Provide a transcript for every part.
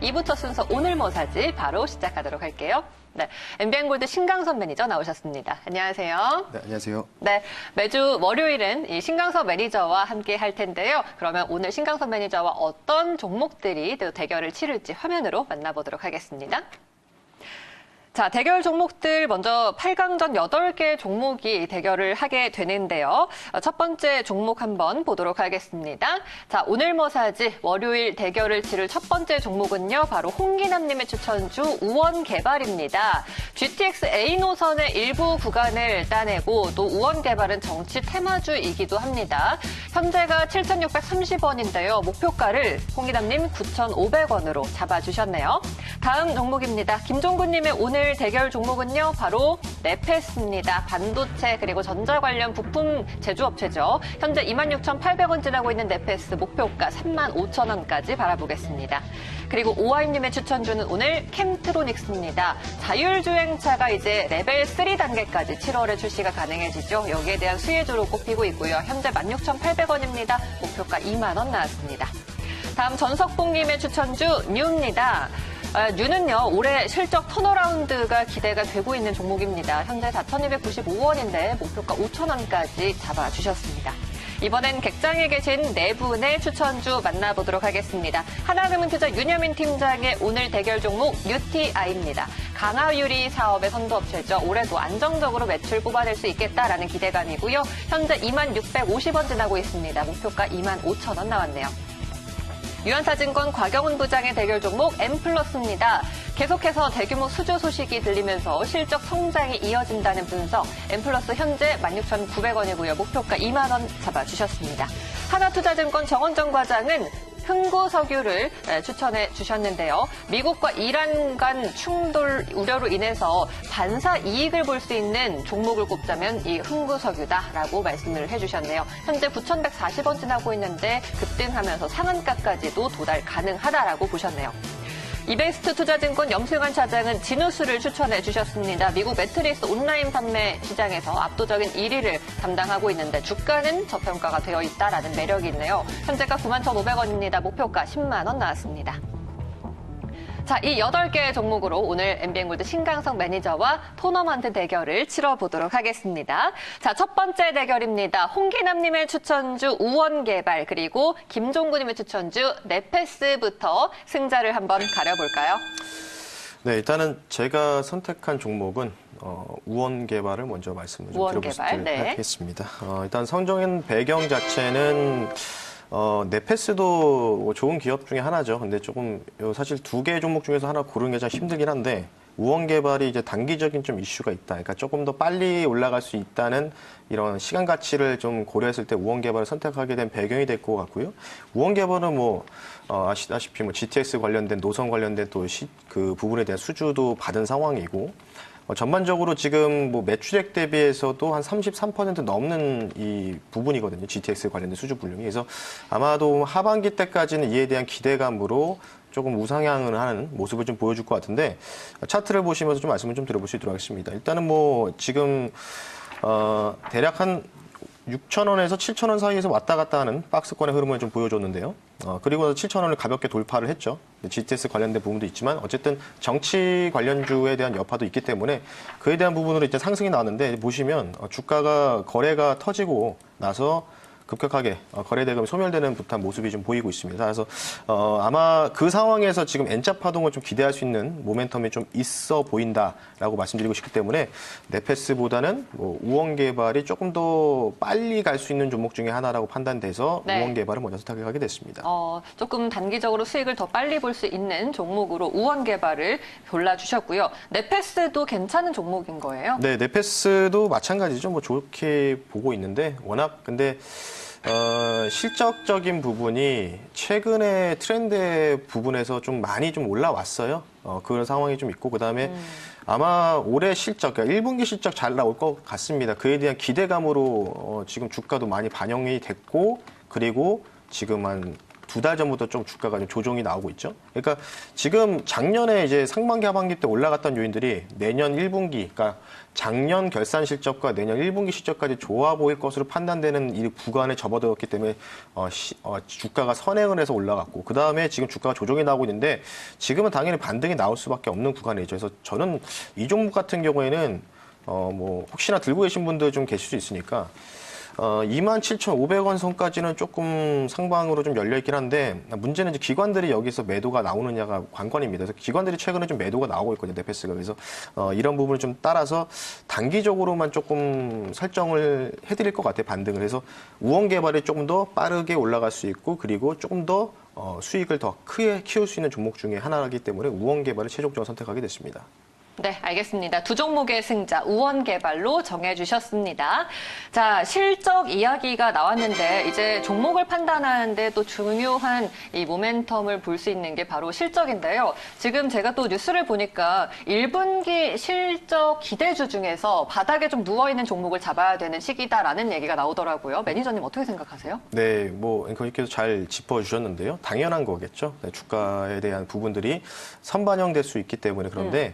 2부터 순서 오늘 뭐 사지 바로 시작하도록 할게요. 네, MBN골드 신강섭 매니저 나오셨습니다. 안녕하세요. 네, 안녕하세요. 네, 매주 월요일은 이 신강섭 매니저와 함께 할 텐데요. 그러면 오늘 신강섭 매니저와 어떤 종목들이 또 대결을 치를지 화면으로 만나보도록 하겠습니다. 자, 대결 종목들 먼저 8강전 8개 종목이 대결을 하게 되는데요. 첫 번째 종목 한번 보도록 하겠습니다. 자, 오늘 뭐 사지 월요일 대결을 치를 첫 번째 종목은요. 바로 홍기남님의 추천주 우원개발입니다. GTX A 노선의 일부 구간을 따내고 또 우원개발은 정치 테마주이기도 합니다. 현재가 7,630원인데요. 목표가를 홍기남님 9,500원으로 잡아주셨네요. 다음 종목입니다. 김종구님의 오늘 대결 종목은요, 바로 네페스입니다. 반도체 그리고 전자 관련 부품 제조업체죠. 현재 26,800원 지나고 있는 네페스 목표가 35,000원까지 바라보겠습니다. 그리고 오하임님의 추천주는 오늘 캠트로닉스입니다. 자율주행차가 이제 레벨 3 단계까지 7월에 출시가 가능해지죠. 여기에 대한 수혜주로 꼽히고 있고요. 현재 16,800원입니다. 목표가 2만 원 나왔습니다. 다음 전석봉님의 추천주 뉴입니다. 뉴는요, 올해 실적 턴어라운드가 기대가 되고 있는 종목입니다. 현재 4,295원인데 목표가 5,000원까지 잡아주셨습니다. 이번엔 객장에 계신 네 분의 추천주 만나보도록 하겠습니다. 하나금융투자 윤여민 팀장의 오늘 대결 종목 UTI입니다. 강화유리 사업의 선도업체죠. 올해도 안정적으로 매출 뽑아낼 수 있겠다라는 기대감이고요. 현재 2650원 지나고 있습니다. 목표가 25,000원 나왔네요. 유한사증권 곽영훈 부장의 대결 종목 M플러스입니다. 계속해서 대규모 수주 소식이 들리면서 실적 성장이 이어진다는 분석. M플러스 현재 16,900원이고요. 목표가 2만 원 잡아주셨습니다. 하나투자증권 정원정 과장은 흥구석유를 추천해 주셨는데요. 미국과 이란 간 충돌 우려로 인해서 반사 이익을 볼 수 있는 종목을 꼽자면 이 흥구석유다라고 말씀을 해주셨네요. 현재 9,140원 지나고 있는데 급등하면서 상한가까지도 도달 가능하다라고 보셨네요. 이베스트 투자증권 염승환 차장은 진우스를 추천해 주셨습니다. 미국 매트리스 온라인 판매 시장에서 압도적인 1위를 담당하고 있는데 주가는 저평가가 되어 있다라는 매력이 있네요. 현재가 91,500원입니다. 목표가 10만 원 나왔습니다. 자, 이 8개의 종목으로 오늘 MBN골드 신강석 매니저와 토너먼트 대결을 치러보도록 하겠습니다. 자, 첫 번째 대결입니다. 홍기남님의 추천주 우원개발 그리고 김종구님의 추천주 네페스부터 승자를 한번 가려볼까요? 네, 일단은 제가 선택한 종목은 우원개발을 먼저 말씀을 좀 드려보도록 하겠습니다. 일단 성적인 배경 자체는 네페스도 좋은 기업 중에 하나죠. 근데 조금 사실 두 개의 종목 중에서 하나 고르는 게 좀 힘들긴 한데 우원개발이 이제 단기적인 좀 이슈가 있다. 그러니까 조금 더 빨리 올라갈 수 있다는 이런 시간 가치를 좀 고려했을 때 우원개발을 선택하게 된 배경이 될 것 같고요. 우원개발은 아시다시피 GTX 관련된 노선 관련된 또 그 부분에 대한 수주도 받은 상황이고. 전반적으로 지금 매출액 대비해서도 한 33% 넘는 이 부분이거든요. GTX 관련된 수주 분량이. 그래서 아마도 하반기 때까지는 이에 대한 기대감으로 조금 우상향을 하는 모습을 좀 보여줄 것 같은데 차트를 보시면서 좀 말씀을 좀 드려볼 수 있도록 하겠습니다. 일단은 지금 대략 한 6,000원에서 7,000원 사이에서 왔다 갔다 하는 박스권의 흐름을 좀 보여줬는데요. 그리고 7,000원을 가볍게 돌파를 했죠. GTS 관련된 부분도 있지만 어쨌든 정치 관련주에 대한 여파도 있기 때문에 그에 대한 부분으로 이제 상승이 나왔는데 보시면 주가가 거래가 터지고 나서 급격하게 거래 대금이 소멸되는 듯한 모습이 좀 보이고 있습니다. 그래서 아마 그 상황에서 지금 N자 파동을 좀 기대할 수 있는 모멘텀이 좀 있어 보인다라고 말씀드리고 싶기 때문에 네페스보다는 우원개발이 조금 더 빨리 갈 수 있는 종목 중에 하나라고 판단돼서 네. 우원개발을 먼저 선택하게 됐습니다. 조금 단기적으로 수익을 더 빨리 볼 수 있는 종목으로 우원개발을 골라주셨고요. 네페스도 괜찮은 종목인 거예요? 네, 네페스도 마찬가지죠. 좋게 보고 있는데 워낙 근데 실적적인 부분이 최근에 트렌드 부분에서 좀 많이 좀 올라왔어요. 그런 상황이 좀 있고 그다음에 아마 올해 실적, 그러니까 1분기 실적 잘 나올 것 같습니다. 그에 대한 기대감으로 지금 주가도 많이 반영이 됐고 그리고 지금 한 두 달 전부터 좀 주가가 좀 조정이 나오고 있죠. 그러니까 지금 작년에 이제 상반기, 하반기 때 올라갔던 요인들이 내년 1분기, 그러니까 작년 결산 실적과 내년 1분기 실적까지 좋아 보일 것으로 판단되는 이 구간에 접어들었기 때문에 주가가 선행을 해서 올라갔고, 그 다음에 지금 주가가 조정이 나오고 있는데 지금은 당연히 반등이 나올 수밖에 없는 구간이죠. 그래서 저는 이 종목 같은 경우에는 뭐 혹시나 들고 계신 분들 좀 계실 수 있으니까 27,500원 선까지는 조금 상방으로 좀 열려있긴 한데, 문제는 이제 기관들이 여기서 매도가 나오느냐가 관건입니다. 그래서 기관들이 최근에 좀 매도가 나오고 있거든요, 네페스가. 그래서 이런 부분을 좀 따라서 단기적으로만 조금 설정을 해드릴 것 같아요, 반등을. 해서 우원 개발이 조금 더 빠르게 올라갈 수 있고, 그리고 조금 더 수익을 더 크게 키울 수 있는 종목 중에 하나이기 때문에 우원 개발을 최종적으로 선택하게 됐습니다. 네, 알겠습니다. 두 종목의 승자 우원개발로 정해주셨습니다. 자, 실적 이야기가 나왔는데 이제 종목을 판단하는데 또 중요한 이 모멘텀을 볼 수 있는 게 바로 실적인데요. 지금 제가 또 뉴스를 보니까 1분기 실적 기대주 중에서 바닥에 좀 누워있는 종목을 잡아야 되는 시기다라는 얘기가 나오더라고요. 매니저님 어떻게 생각하세요? 네, 뭐 앵커님께서 잘 짚어주셨는데요. 당연한 거겠죠. 네, 주가에 대한 부분들이 선반영될 수 있기 때문에. 그런데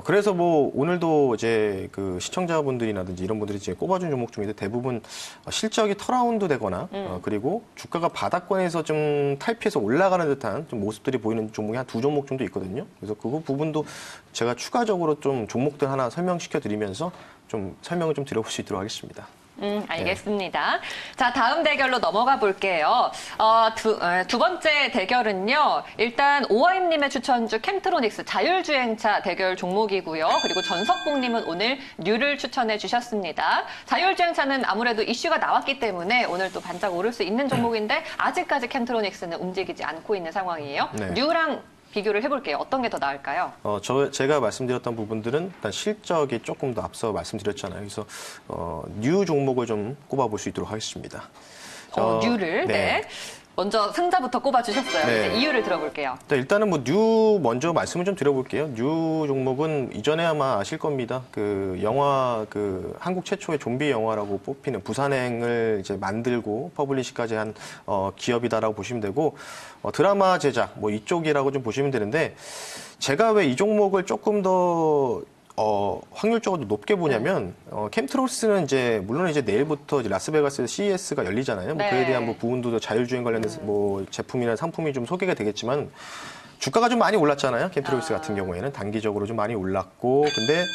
그래서 뭐 오늘도 이제 그 시청자분들이라든지 이런 분들이 이제 꼽아준 종목 중에도 대부분 실적이 턴아웃 되거나 그리고 주가가 바닥권에서 좀 탈피해서 올라가는 듯한 좀 모습들이 보이는 종목이 한 두 종목 정도 있거든요. 그래서 그 부분도 제가 추가적으로 좀 종목들 하나 설명시켜 드리면서 좀 설명을 좀 드려볼 수 있도록 하겠습니다. 알겠습니다. 자, 다음 대결로 넘어가 볼게요. 두 번째 대결은요. 일단 오하임님의 추천주 캠트로닉스 자율주행차 대결 종목이고요. 그리고 전석봉님은 오늘 뉴를 추천해 주셨습니다. 자율주행차는 아무래도 이슈가 나왔기 때문에 오늘 또 반짝 오를 수 있는 종목인데 아직까지 캠트로닉스는 움직이지 않고 있는 상황이에요. 네. 뉴랑 비교를 해볼게요. 어떤 게 더 나을까요? 제가 말씀드렸던 부분들은 일단 실적이 조금 더 앞서 말씀드렸잖아요. 그래서 뉴 종목을 좀 꼽아볼 수 있도록 하겠습니다. 뉴를 네. 먼저 승자부터 꼽아주셨어요. 네. 이제 이유를 들어볼게요. 네, 일단은 뭐 뉴 먼저 말씀을 좀 드려볼게요. 뉴 종목은 이전에 아마 아실 겁니다. 그 영화 그 한국 최초의 좀비 영화라고 뽑히는 부산행을 이제 만들고 퍼블리시까지 한 기업이다라고 보시면 되고 드라마 제작 뭐 이쪽이라고 좀 보시면 되는데 제가 왜 이 종목을 조금 더 확률적으로 높게 보냐면, 캠트로스는 이제, 물론 이제 내일부터 이제 라스베가스 CES가 열리잖아요. 뭐 네. 그에 대한 뭐 부분도 자율주행 관련해서 뭐 제품이나 상품이 좀 소개가 되겠지만, 주가가 좀 많이 올랐잖아요. 캠트로스 같은 경우에는 단기적으로 좀 많이 올랐고, 근데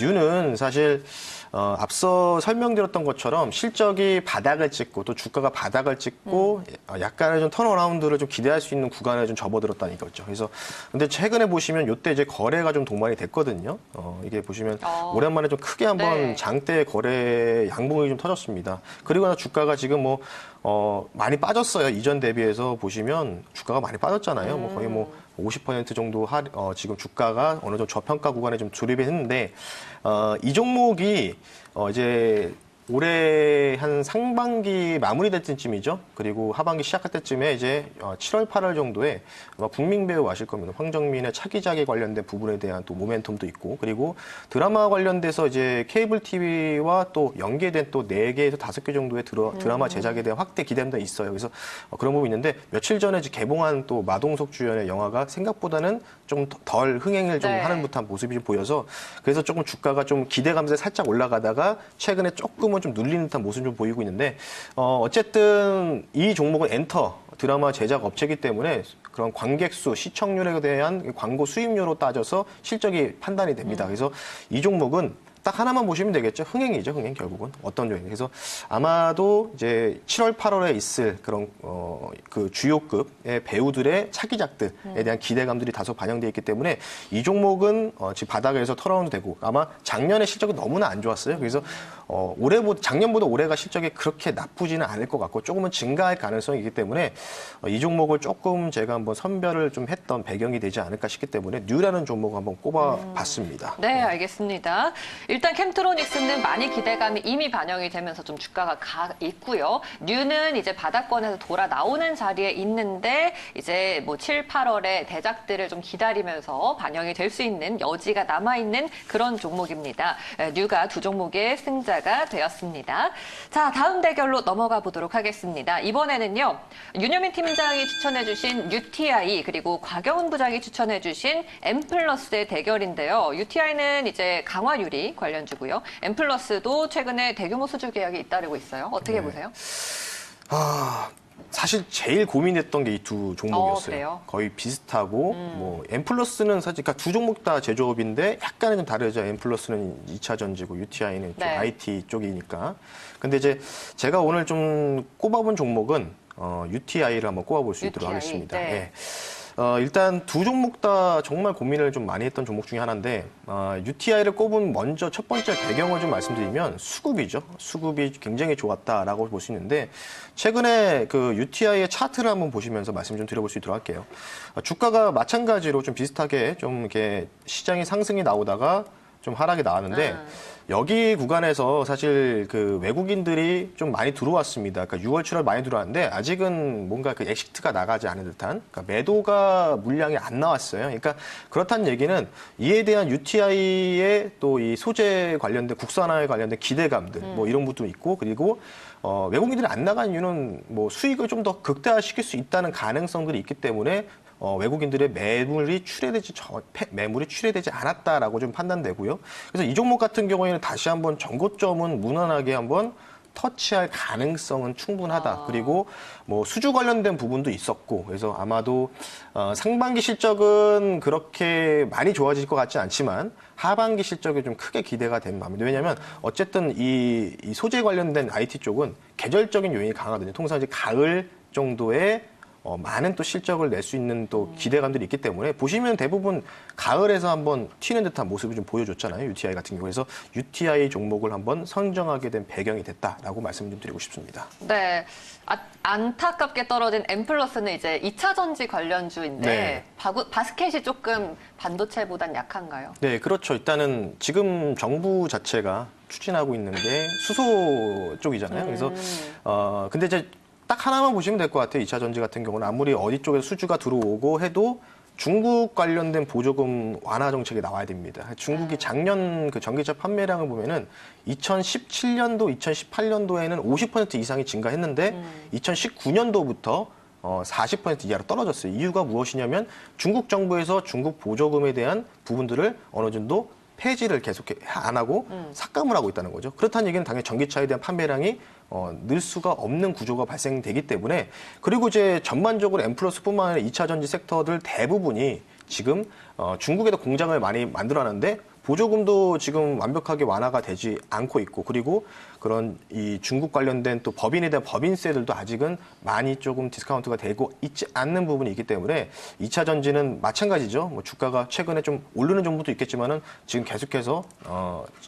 뉴는 사실 앞서 설명드렸던 것처럼 실적이 바닥을 찍고 또 주가가 바닥을 찍고 약간의 좀 턴어라운드를 좀 기대할 수 있는 구간에 좀 접어들었다는 거죠. 그래서 근데 최근에 보시면 이때 이제 거래가 좀 동반이 됐거든요. 이게 보시면 오랜만에 좀 크게 한번 네. 장대 거래 양봉이 좀 터졌습니다. 그리고 나 주가가 지금 뭐 많이 빠졌어요. 이전 대비해서 보시면 주가가 많이 빠졌잖아요. 뭐 거의 뭐 50% 정도 지금 주가가 어느 정도 저평가 구간에 좀 조립이 했는데 이 종목이 이제 올해 한 상반기 마무리될 때쯤이죠. 그리고 하반기 시작할 때쯤에 이제 7월, 8월 정도에 아마 국민 배우 아실 겁니다. 황정민의 차기작에 관련된 부분에 대한 또 모멘텀도 있고, 그리고 드라마 관련돼서 이제 케이블 TV와 또 연계된 또 4개에서 5개 정도의 드라마 제작에 대한 확대 기대감도 있어요. 그래서 그런 부분이 있는데 며칠 전에 이제 개봉한 또 마동석 주연의 영화가 생각보다는 좀 덜 흥행을 좀 네. 하는 듯한 모습이 좀 보여서 그래서 조금 주가가 좀 기대감에 살짝 올라가다가 최근에 조금은 좀 눌리는 듯한 모습이 좀 보이고 있는데 어쨌든 이 종목은 엔터 드라마 제작 업체이기 때문에 그런 관객 수, 시청률에 대한 광고 수입료로 따져서 실적이 판단이 됩니다. 그래서 이 종목은 딱 하나만 보시면 되겠죠. 흥행이죠, 흥행 결국은. 어떤 종목. 그래서 아마도 이제 7월, 8월에 있을 그런 그 주요급의 배우들의 차기작들에 대한 기대감들이 다소 반영되어 있기 때문에 이 종목은 지금 바닥에서 턴아웃 되고 아마 작년에 실적이 너무나 안 좋았어요. 그래서 작년보다 올해가 실적이 그렇게 나쁘지는 않을 것 같고 조금은 증가할 가능성이 있기 때문에 이 종목을 조금 제가 한번 선별을 좀 했던 배경이 되지 않을까 싶기 때문에 뉴라는 종목을 한번 꼽아봤습니다. 네, 알겠습니다. 일단 캠트로닉스는 많이 기대감이 이미 반영이 되면서 좀 주가가 가 있고요. 뉴는 이제 바닥권에서 돌아 나오는 자리에 있는데 이제 뭐 7, 8월에 대작들을 좀 기다리면서 반영이 될 수 있는 여지가 남아있는 그런 종목입니다. 뉴가 두 종목의 승자가 되었습니다. 자, 다음 대결로 넘어가 보도록 하겠습니다. 이번에는요. 윤여민 팀장이 추천해주신 UTI 그리고 곽영훈 부장이 추천해주신 엠플러스의 대결인데요. UTI는 이제 강화유리 관련주고요. 엠플러스도 최근에 대규모 수주 계약이 잇따르고 있어요. 어떻게 보세요? 사실 제일 고민했던 게 이 두 종목이었어요. 그래요? 거의 비슷하고 뭐 엠플러스는 사실 그러니까 두 종목 다 제조업인데 약간은 좀 다르죠. 엠플러스는 2차 전지고 UTI는 좀 네. IT 쪽이니까. 근데 이제 제가 오늘 좀 꼽아본 종목은 UTI를 한번 꼽아볼 수 있도록 UTI, 하겠습니다. 네. 예. 일단 두 종목 다 정말 고민을 좀 많이 했던 종목 중에 하나인데 UTI를 꼽은 먼저 첫 번째 배경을 좀 말씀드리면 수급이죠. 수급이 굉장히 좋았다라고 볼 수 있는데 최근에 그 UTI의 차트를 한번 보시면서 말씀 좀 드려볼 수 있도록 할게요. 주가가 마찬가지로 좀 비슷하게 좀 이렇게 시장이 상승이 나오다가 좀 하락이 나왔는데 여기 구간에서 사실 그 외국인들이 좀 많이 들어왔습니다. 그러니까 6월, 7월 많이 들어왔는데 아직은 뭔가 그 엑시트가 나가지 않은 듯한 그러니까 매도가 물량이 안 나왔어요. 그러니까 그렇다는 얘기는 이에 대한 UTI의 또 이 소재 관련된 국산화에 관련된 기대감들 뭐 이런 것도 있고 그리고 외국인들이 안 나간 이유는 뭐 수익을 좀 더 극대화시킬 수 있다는 가능성들이 있기 때문에 외국인들의 매물이 출회되지 않았다라고 좀 판단되고요. 그래서 이 종목 같은 경우에는 다시 한번 전고점은 무난하게 한번 터치할 가능성은 충분하다. 그리고 뭐 수주 관련된 부분도 있었고, 그래서 아마도 상반기 실적은 그렇게 많이 좋아질 것 같지 않지만 하반기 실적이 좀 크게 기대가 된 마음입니다. 왜냐하면 어쨌든 이 소재 관련된 IT 쪽은 계절적인 요인이 강하거든요. 통상 이제 가을 정도의 많은 또 실적을 낼 수 있는 또 기대감들이 있기 때문에 보시면 대부분 가을에서 한번 튀는 듯한 모습을 좀 보여줬잖아요. UTI 같은 경우. 그래서 UTI 종목을 한번 선정하게 된 배경이 됐다라고 말씀 좀 드리고 싶습니다. 네. 안타깝게 떨어진 엠플러스는 이제 2차 전지 관련주인데 네. 바스켓이 조금 반도체보단 약한가요? 네, 그렇죠. 일단은 지금 정부 자체가 추진하고 있는 게 수소 쪽이잖아요. 그래서 근데 이제 딱 하나만 보시면 될 것 같아요. 2차 전지 같은 경우는 아무리 어디 쪽에서 수주가 들어오고 해도 중국 관련된 보조금 완화 정책이 나와야 됩니다. 중국이 작년 그 전기차 판매량을 보면은 2017년도, 2018년도에는 50% 이상이 증가했는데 2019년도부터 40% 이하로 떨어졌어요. 이유가 무엇이냐면 중국 정부에서 중국 보조금에 대한 부분들을 어느 정도 폐지를 계속 안 하고 삭감을 하고 있다는 거죠. 그렇다는 얘기는 당연히 전기차에 대한 판매량이 늘 수가 없는 구조가 발생되기 때문에 그리고 이제 전반적으로 엠플러스뿐만 아니라 2차 전지 섹터들 대부분이 지금 중국에도 공장을 많이 만들어놨는데 보조금도 지금 완벽하게 완화가 되지 않고 있고 그리고 그런 이 중국 관련된 또 법인에 대한 법인세들도 아직은 많이 조금 디스카운트가 되고 있지 않는 부분이 있기 때문에 2차 전지는 마찬가지죠. 뭐 주가가 최근에 좀 오르는 정도도 있겠지만은 지금 계속해서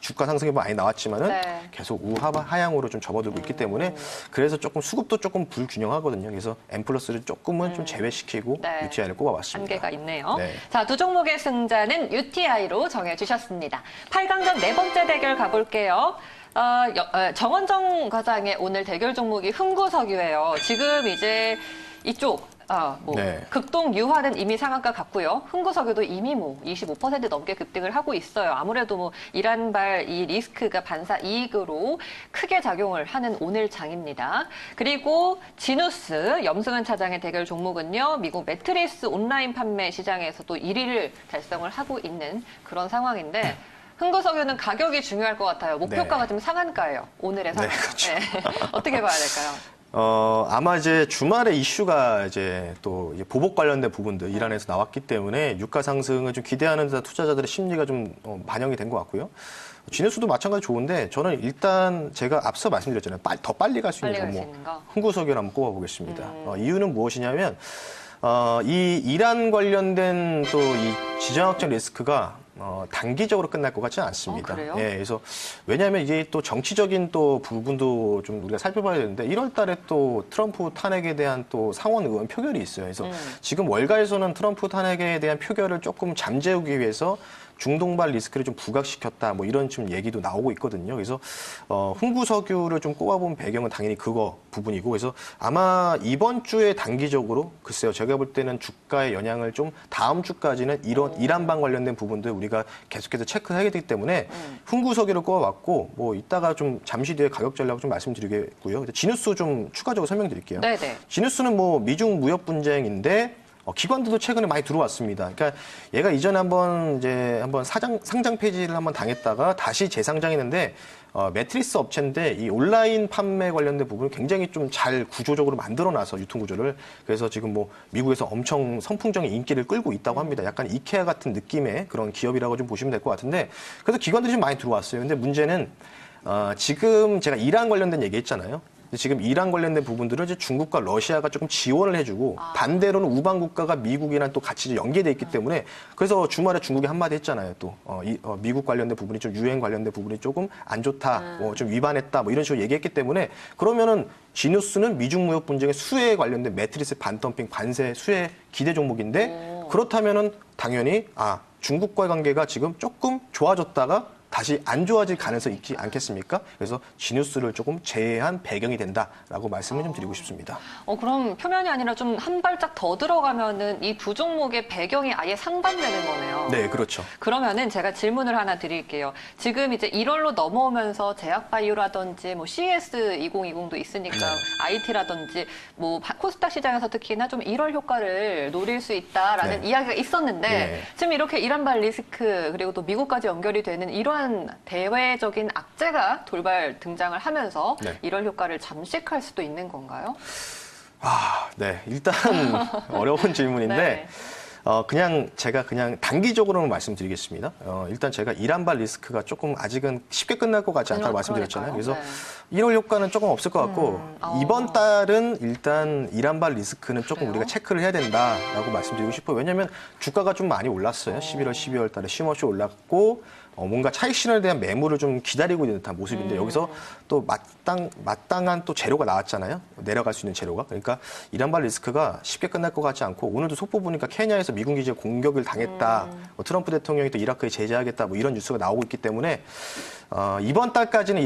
주가 상승이 많이 나왔지만은 네. 계속 하향으로 좀 접어들고 있기 때문에 그래서 조금 수급도 조금 불균형하거든요. 그래서 엠플러스를 조금은 좀 제외시키고 네. UTI를 꼽아봤습니다. 한계가 있네요. 네. 자, 두 종목의 승자는 UTI로 정해주셨습니다. 8강전 네 번째 대결 가볼게요. 정원정 과장의 오늘 대결 종목이 흥구석유예요. 지금 이제 이쪽 네. 극동 유화는 이미 상한가 갔고요. 흥구석유도 이미 뭐 25% 넘게 급등을 하고 있어요. 아무래도 뭐 이란발 이 리스크가 반사 이익으로 크게 작용을 하는 오늘 장입니다. 그리고 지누스 염승은 차장의 대결 종목은요. 미국 매트리스 온라인 판매 시장에서도 1위를 달성을 하고 있는 그런 상황인데 흥구석유는 가격이 중요할 것 같아요. 목표가가 네. 지금 상한가예요. 오늘의 상한가. 네, 그렇죠. 네. 어떻게 봐야 될까요? 아마 이제 주말에 이슈가 이제 또 이제 보복 관련된 부분들 이란에서 나왔기 때문에 유가 상승을 좀 기대하는 데 투자자들의 심리가 좀 반영이 된 것 같고요. 지누스도 마찬가지 좋은데 저는 일단 제가 앞서 말씀드렸잖아요. 더 빨리 갈 수 있는 빨리 갈수 종목 있는 거. 흥구석유를 한번 꼽아보겠습니다. 이유는 무엇이냐면 이 이란 관련된 또 이 지정학적 리스크가 단기적으로 끝날 것 같지는 않습니다. 그래요? 예, 그래서 왜냐하면 이게 또 정치적인 또 부분도 좀 우리가 살펴봐야 되는데 1월달에 또 트럼프 탄핵에 대한 또 상원 의원 표결이 있어요. 그래서 지금 월가에서는 트럼프 탄핵에 대한 표결을 조금 잠재우기 위해서 중동발 리스크를 좀 부각시켰다 뭐 이런 좀 얘기도 나오고 있거든요. 그래서 흥구석유를 좀 꼽아본 배경은 당연히 그거 부분이고 그래서 아마 이번 주에 단기적으로 글쎄요 제가 볼 때는 주가의 영향을 좀 다음 주까지는 이런 이란방 관련된 부분들 우리가 계속해서 체크해야 되기 때문에 흥구석유를 꼽아봤고 뭐 이따가 좀 잠시 뒤에 가격 전략을 좀 말씀드리겠고요. 진유수 좀 추가적으로 설명드릴게요. 네네. 진유수는 뭐 미중 무역 분쟁인데 기관들도 최근에 많이 들어왔습니다. 그러니까 얘가 이전에 한번 상장 폐지를 한번 당했다가 다시 재상장했는데 매트리스 업체인데 이 온라인 판매 관련된 부분을 굉장히 좀 잘 구조적으로 만들어놔서 유통 구조를 그래서 지금 뭐 미국에서 엄청 선풍적인 인기를 끌고 있다고 합니다. 약간 이케아 같은 느낌의 그런 기업이라고 좀 보시면 될 것 같은데 그래서 기관들이 좀 많이 들어왔어요. 근데 문제는 지금 제가 이란 관련된 얘기했잖아요. 지금 이란 관련된 부분들은 이제 중국과 러시아가 조금 지원을 해주고 반대로는 우방 국가가 미국이랑 또 같이 연계돼 있기 때문에 그래서 주말에 중국이 한마디 했잖아요. 또 미국 관련된 부분이 좀 유엔 관련된 부분이 조금 안 좋다, 좀 위반했다, 뭐 이런 식으로 얘기했기 때문에 그러면은 지뉴스는 미중 무역 분쟁의 수혜에 관련된 매트리스 반덤핑 관세 수혜 기대 종목인데 그렇다면은 당연히 중국과의 관계가 지금 조금 좋아졌다가 다시 안 좋아질 가능성이 있지 않겠습니까? 그래서 진유수를 조금 제외한 배경이 된다라고 말씀을 좀 드리고 싶습니다. 그럼 표면이 아니라 좀 한 발짝 더 들어가면은 이 두 종목의 배경이 아예 상반되는 거네요. 네, 그렇죠. 그러면은 제가 질문을 하나 드릴게요. 지금 이제 1월로 넘어오면서 제약바이오라든지 뭐 CES 2020도 있으니까 IT라든지 뭐 코스닥 시장에서 특히나 좀 1월 효과를 노릴 수 있다라는 이야기가 있었는데 지금 이렇게 이란발 리스크 그리고 또 미국까지 연결이 되는 이러한 대외적인 악재가 돌발 등장을 하면서 1월 효과를 잠식할 수도 있는 건가요? 네. 일단 어려운 질문인데 네. 그냥 제가 단기적으로는 말씀드리겠습니다. 일단 제가 이란발 리스크가 조금 아직은 쉽게 끝날 것 같지 않다고 말씀드렸잖아요. 그래서 1월 효과는 조금 없을 것 같고 이번 달은 일단 이란발 리스크는 조금 우리가 체크를 해야 된다라고 말씀드리고 싶어요. 왜냐하면 주가가 좀 많이 올랐어요. 11월, 12월 달에 쉼없이 올랐고 뭔가 차익 실현에 대한 매물을 좀 기다리고 있는 듯한 모습인데 여기서 또 마땅한 또 재료가 나왔잖아요. 내려갈 수 있는 재료가. 그러니까 이란발 리스크가 쉽게 끝날 것 같지 않고 오늘도 속보 보니까 케냐에서 미군 기지에 공격을 당했다. 트럼프 대통령이 또 이라크에 제재하겠다. 뭐 이런 뉴스가 나오고 있기 때문에 이번 달까지는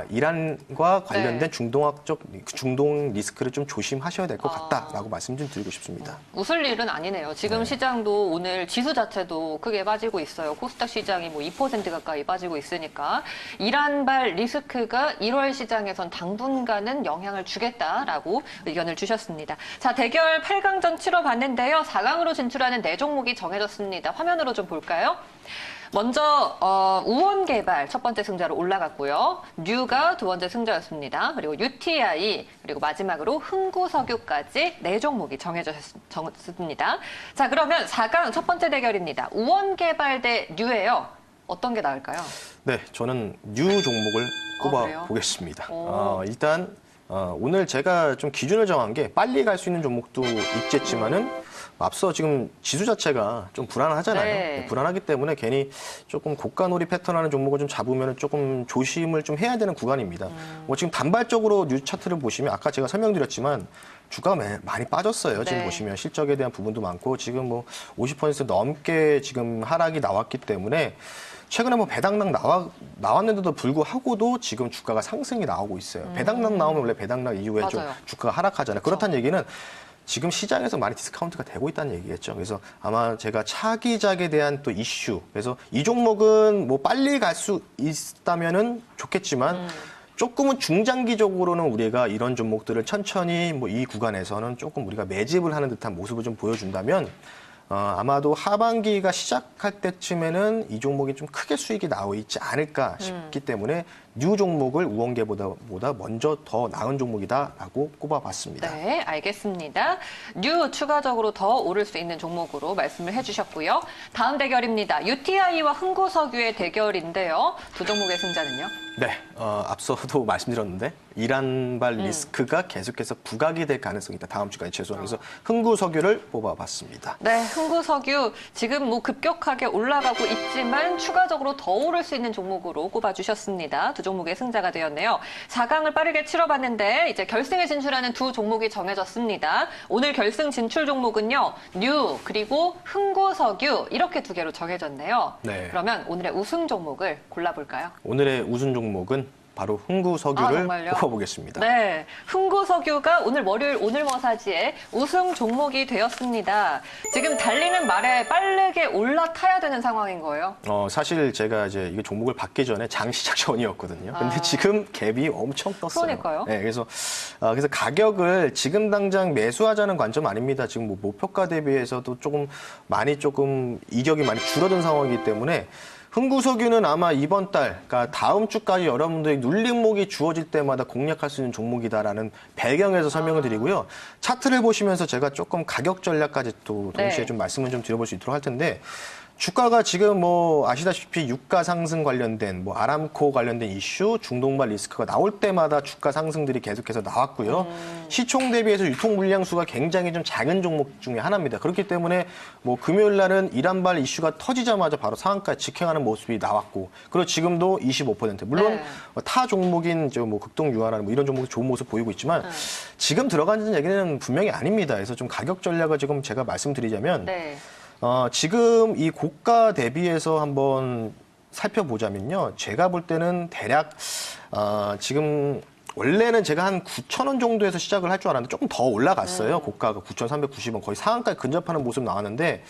이란과 관련된 중동 리스크를 좀 조심하셔야 될 것 같다라고 말씀 좀 드리고 싶습니다. 웃을 일은 아니네요. 지금 시장도 오늘 지수 자체도 크게 빠지고 있어요. 코스닥 시장이 뭐 2% 가까이 빠지고 있으니까 이란발 리스크가 1월 시장에선 당분간은 영향을 주겠다라고 의견을 주셨습니다. 자, 대결 8강전 치러봤는데요. 4강으로 진출하는 4종목이 정해졌습니다. 화면으로 좀 볼까요? 먼저 우원개발 첫 번째 승자로 올라갔고요. 뉴가 두 번째 승자였습니다. 그리고 UTI 그리고 마지막으로 흥구석유까지 4종목이 정해졌습니다. 자, 그러면 4강 첫 번째 대결입니다. 우원개발 대 뉴예요. 어떤 게 나을까요? 네, 저는 뉴 종목을 꼽아보겠습니다. 일단 오늘 제가 좀 기준을 정한 게 빨리 갈 수 있는 종목도 있겠지만은 앞서 지금 지수 자체가 좀 불안하잖아요. 네. 불안하기 때문에 괜히 조금 고가놀이 패턴하는 종목을 좀 잡으면 조금 조심을 좀 해야 되는 구간입니다. 뭐 지금 단발적으로 뉴 차트를 보시면 아까 제가 설명드렸지만 주가가 많이 빠졌어요. 지금 보시면 실적에 대한 부분도 많고 지금 뭐 50% 넘게 지금 하락이 나왔기 때문에 최근에 뭐 배당락 나왔는데도 불구하고도 지금 주가가 상승이 나오고 있어요. 배당락 나오면 원래 배당락 이후에 좀 주가가 하락하잖아요. 그렇다는 얘기는 지금 시장에서 많이 디스카운트가 되고 있다는 얘기겠죠. 그래서 아마 제가 차기작에 대한 또 이슈. 그래서 이 종목은 뭐 빨리 갈 수 있다면은 좋겠지만 조금은 중장기적으로는 우리가 이런 종목들을 천천히 뭐 이 구간에서는 조금 우리가 매집을 하는 듯한 모습을 좀 보여준다면 아마도 하반기가 시작할 때쯤에는 이 종목이 좀 크게 수익이 나와 있지 않을까 싶기 때문에 뉴 종목을 우원계보다 먼저 더 나은 종목이다라고 꼽아봤습니다. 네, 알겠습니다. 뉴 추가적으로 더 오를 수 있는 종목으로 말씀을 해주셨고요. 다음 대결입니다. UTI와 흥구석유의 대결인데요. 두 종목의 승자는요? 네, 앞서도 말씀드렸는데 이란발 리스크가 계속해서 부각이 될 가능성이 있다. 다음 주까지 최소한. 그래서 흥구석유를 뽑아봤습니다. 네, 흥구석유 지금 뭐 급격하게 올라가고 있지만 추가적으로 더 오를 수 있는 종목으로 꼽아주셨습니다. 두 종목의 승자가 되었네요. 4강을 빠르게 치러봤는데 이제 결승에 진출하는 두 종목이 정해졌습니다. 오늘 결승 진출 종목은요, 뉴 그리고 흥구석유 이렇게 두 개로 정해졌네요. 네. 그러면 오늘의 우승 종목을 골라볼까요? 오늘의 우승 종목은 바로 흥구석유를 정말요? 뽑아보겠습니다. 네, 흥구석유가 오늘 월요일 오늘머사지의 우승 종목이 되었습니다. 지금 달리는 말에 빠르게 올라타야 되는 상황인 거예요. 사실 제가 이제 이 종목을 받기 전에 장 시작 전이었거든요. 근데 지금 갭이 엄청 떴어요. 그러니까요. 네, 그래서 가격을 지금 당장 매수하자는 관점 아닙니다. 지금 뭐 목표가 대비해서도 조금 이격이 많이 줄어든 상황이기 때문에 흥구석유는 아마 이번 달, 그러니까 다음 주까지 여러분들이 눌림목이 주어질 때마다 공략할 수 있는 종목이다라는 배경에서 설명을 드리고요. 차트를 보시면서 제가 조금 가격 전략까지 또 동시에 네. 좀 말씀을 좀 드려볼 수 있도록 할 텐데, 주가가 지금 뭐 아시다시피 유가 상승 관련된 뭐 아람코 관련된 이슈, 중동발 리스크가 나올 때마다 주가 상승들이 계속해서 나왔고요. 시총 대비해서 유통 물량 수가 굉장히 좀 작은 종목 중에 하나입니다. 그렇기 때문에 뭐 금요일 날은 이란발 이슈가 터지자마자 바로 상한가에 직행하는 모습이 나왔고, 그리고 지금도 25%. 물론 네. 타 종목인 뭐 극동 유화나 뭐 이런 종목이 좋은 모습 보이고 있지만 지금 들어가는 얘기는 분명히 아닙니다. 그래서 좀 가격 전략을 지금 제가 말씀드리자면. 네. 지금 이 고가 대비해서 한번 살펴보자면요. 제가 볼 때는 대략, 지금 원래는 제가 한 9,000원 정도에서 시작을 할 줄 알았는데 조금 더 올라갔어요. 고가가 9,390원 거의 상한가에 근접하는 모습 나왔는데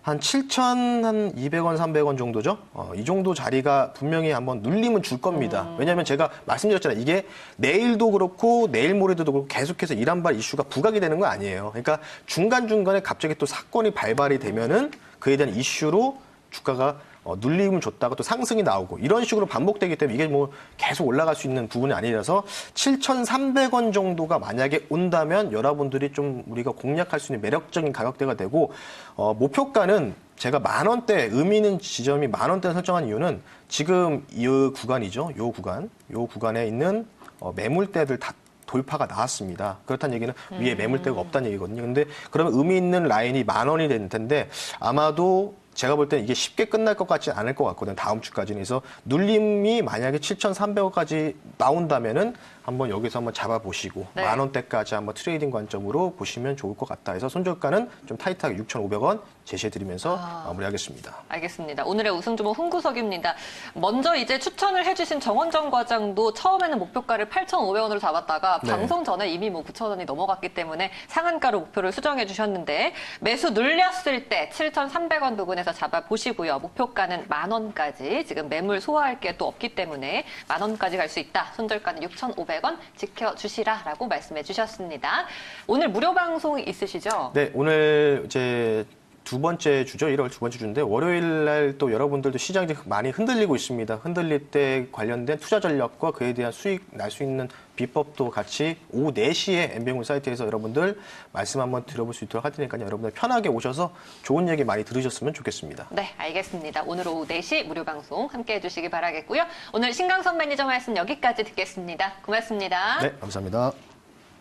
한 7,200원, 300원 정도죠. 이 정도 자리가 분명히 한번 눌림은 줄 겁니다. 왜냐하면 제가 말씀드렸잖아요. 이게 내일도 그렇고 내일 모레도 그렇고 계속해서 이란발 이슈가 부각이 되는 거 아니에요. 그러니까 중간중간에 갑자기 또 사건이 발발이 되면은 그에 대한 이슈로 주가가 눌림을 줬다가 또 상승이 나오고 이런 식으로 반복되기 때문에 이게 뭐 계속 올라갈 수 있는 부분이 아니라서 7,300원 정도가 만약에 온다면 여러분들이 좀 우리가 공략할 수 있는 매력적인 가격대가 되고 목표가는 제가 10,000원대 의미 있는 지점이 10,000원대 설정한 이유는 지금 이 구간이죠. 요 구간에 있는 매물대들 다 돌파가 나왔습니다. 그렇다는 얘기는 위에 매물대가 없다는 얘기거든요. 근데 그러면 의미 있는 라인이 10,000원이 되는 텐데 아마도 제가 볼 때는 이게 쉽게 끝날 것 같지 않을 것 같거든요. 다음 주까지는. 그래서 눌림이 만약에 7,300원까지 나온다면은 한번 여기서 한번 잡아보시고 네. 10,000원대까지 한번 트레이딩 관점으로 보시면 좋을 것 같다 해서 손절가는 좀 타이트하게 6,500원 제시해드리면서 마무리하겠습니다. 알겠습니다. 오늘의 우승 종목 흥구석유입니다. 먼저 이제 추천을 해주신 정원정 과장도 처음에는 목표가를 8,500원으로 잡았다가 네. 방송 전에 이미 뭐 9,000원이 넘어갔기 때문에 상한가로 목표를 수정해 주셨는데 매수 눌렸을 때 7,300원 부분에서 잡아보시고요. 목표가는 10,000원까지 지금 매물 소화할 게 또 없기 때문에 10,000원까지 갈 수 있다. 손절가는 6,500원 지켜주시라라고 말씀해 주셨습니다. 오늘 무료 방송 있으시죠? 네, 오늘 이제 두 번째 주죠. 1월 두 번째 주인데 월요일 날 또 여러분들도 시장이 많이 흔들리고 있습니다. 흔들릴 때 관련된 투자 전략과 그에 대한 수익 날 수 있는 비법도 같이 오후 4시에 MBN몰 사이트에서 여러분들 말씀 한번 들어볼 수 있도록 할 테니까요. 여러분들 편하게 오셔서 좋은 얘기 많이 들으셨으면 좋겠습니다. 네, 알겠습니다. 오늘 오후 4시 무료 방송 함께해 주시기 바라겠고요. 오늘 신강선 매니저 말씀 여기까지 듣겠습니다. 고맙습니다. 네, 감사합니다.